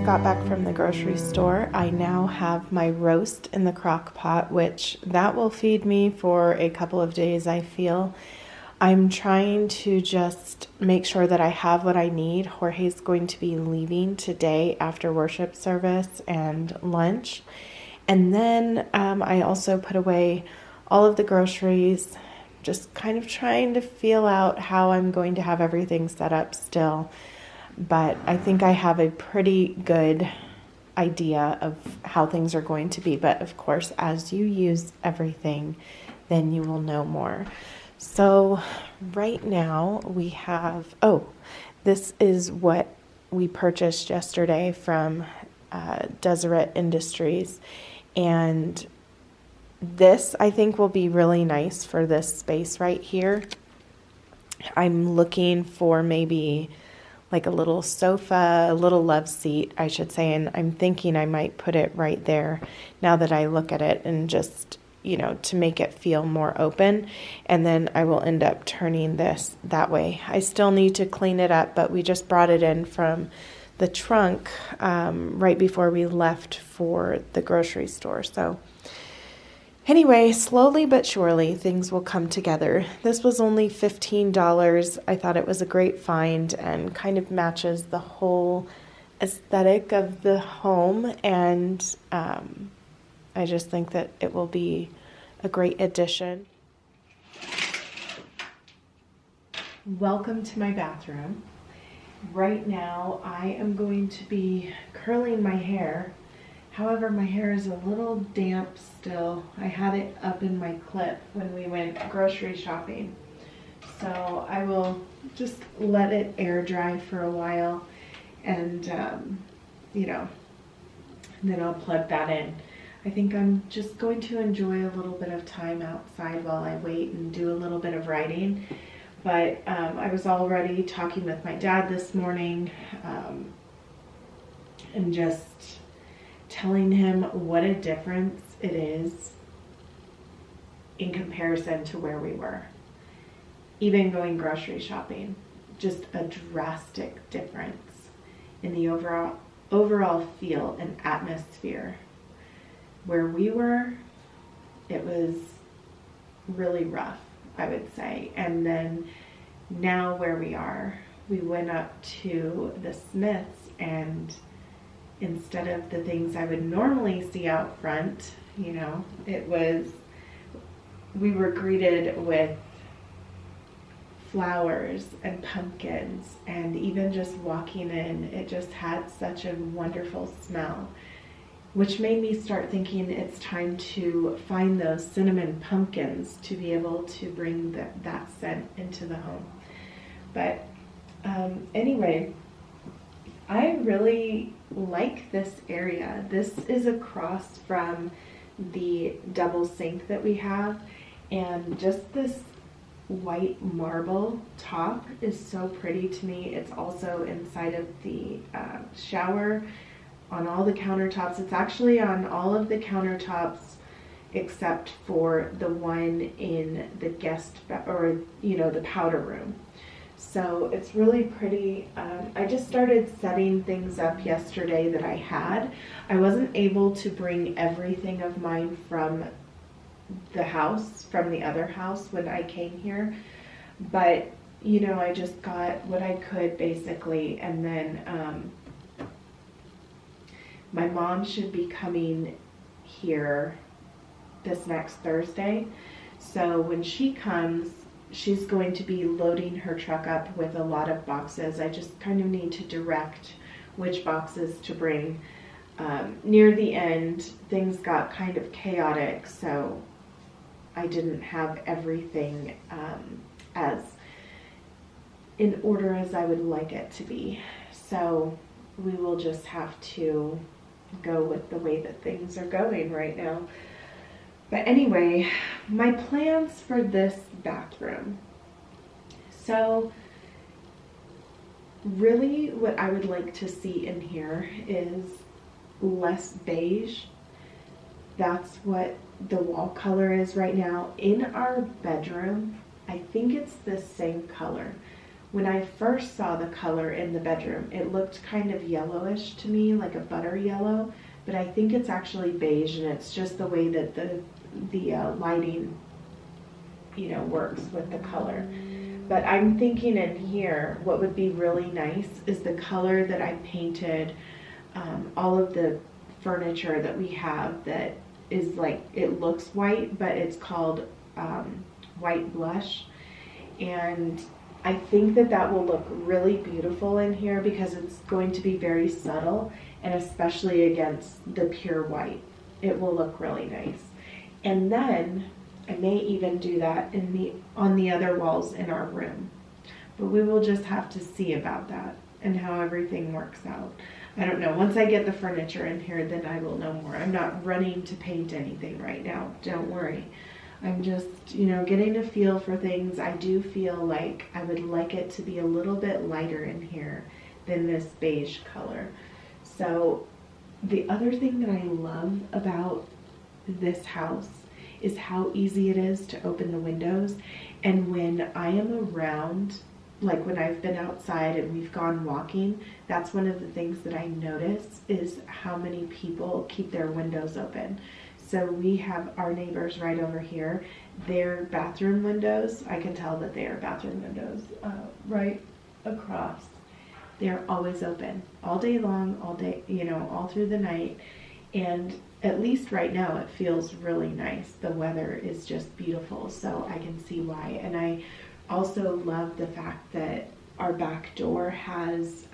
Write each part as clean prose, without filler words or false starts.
Got back from the grocery store. I now have my roast in the crock pot, which that will feed me for a couple of days, I feel. I'm trying to just make sure that I have what I need. Jorge's going to be leaving today after worship service and lunch. And then I also put away all of the groceries, just kind of trying to feel out how I'm going to have everything set up still. But I think I have a pretty good idea of how things are going to be. But of course, as you use everything, then you will know more. So right now we have, this is what we purchased yesterday from Deseret Industries. And this, I think, will be really nice for this space right here. I'm looking for maybe like a little sofa, a little love seat, I should say, and I'm thinking I might put it right there now that I look at it, and just, to make it feel more open. And then I will end up turning this that way. I still need to clean it up, but we just brought it in from the trunk right before we left for the grocery store. So anyway, slowly but surely, things will come together. This was only $15. I thought it was a great find and kind of matches the whole aesthetic of the home. And I just think that it will be a great addition. Welcome to my bathroom. Right now, I am going to be curling my hair. However, my hair is a little damp still. I had it up in my clip when we went grocery shopping. So I will just let it air dry for a while, and, then I'll plug that in. I think I'm just going to enjoy a little bit of time outside while I wait and do a little bit of writing. But I was already talking with my dad this morning and just telling him what a difference it is in comparison to where we were. Even going grocery shopping, just a drastic difference in the overall feel and atmosphere. Where we were, it was really rough, I would say. And then now where we are, we went up to the Smiths, and instead of the things I would normally see out front, we were greeted with flowers and pumpkins, and even just walking in, it just had such a wonderful smell, which made me start thinking it's time to find those cinnamon pumpkins to be able to bring that scent into the home. But anyway, I really like this area. This is across from the double sink that we have, and just this white marble top is so pretty to me. It's also inside of the shower, on all the countertops. It's actually on all of the countertops except for the one in the the powder room. So it's really pretty. I just started setting things up yesterday that I had. I wasn't able to bring everything of mine from the house, from the other house when I came here, but I just got what I could basically. And then my mom should be coming here this next Thursday. So when she comes, she's going to be loading her truck up with a lot of boxes. I just kind of need to direct which boxes to bring. Near the end, things got kind of chaotic, so I didn't have everything as in order as I would like it to be. So we will just have to go with the way that things are going right now. But anyway, my plans for this bathroom. So really what I would like to see in here is less beige. That's what the wall color is right now. In our bedroom, I think it's the same color. When I first saw the color in the bedroom, it looked kind of yellowish to me, like a butter yellow, but I think it's actually beige, and it's just the way that the lighting, works with the color. But I'm thinking in here, what would be really nice is the color that I painted all of the furniture that we have that is like, it looks white, but it's called white blush. And I think that will look really beautiful in here because it's going to be very subtle, and especially against the pure white, it will look really nice. And then I may even do that on the other walls in our room. But we will just have to see about that and how everything works out. I don't know. Once I get the furniture in here, then I will know more. I'm not running to paint anything right now. Don't worry. I'm just, getting a feel for things. I do feel like I would like it to be a little bit lighter in here than this beige color. So the other thing that I love about this house is how easy it is to open the windows. And when I am around, like when I've been outside and we've gone walking, that's one of the things that I notice is how many people keep their windows open. So we have our neighbors right over here, their bathroom windows, I can tell that they are bathroom windows right across. They're always open all day long, all day, all through the night. And at least right now it feels really nice. The weather is just beautiful, so I can see why. And I also love the fact that our back door has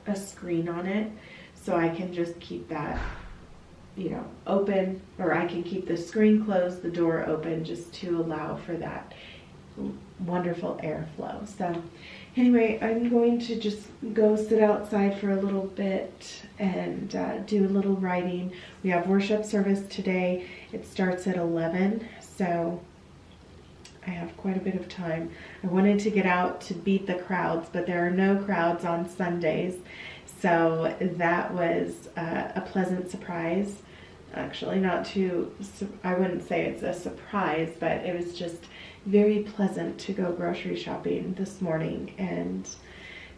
a screen on it, so I can just keep that open, or I can keep the screen closed, the door open, just to allow for that wonderful airflow. So anyway, I'm going to just go sit outside for a little bit and do a little writing. We have worship service today. It starts at 11, so I have quite a bit of time. I wanted to get out to beat the crowds, but there are no crowds on Sundays, so that was a pleasant surprise. Actually, I wouldn't say it's a surprise, but it was just very pleasant to go grocery shopping this morning. And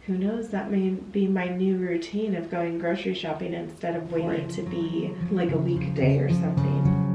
who knows, that may be my new routine of going grocery shopping instead of waiting to be like a weekday or something.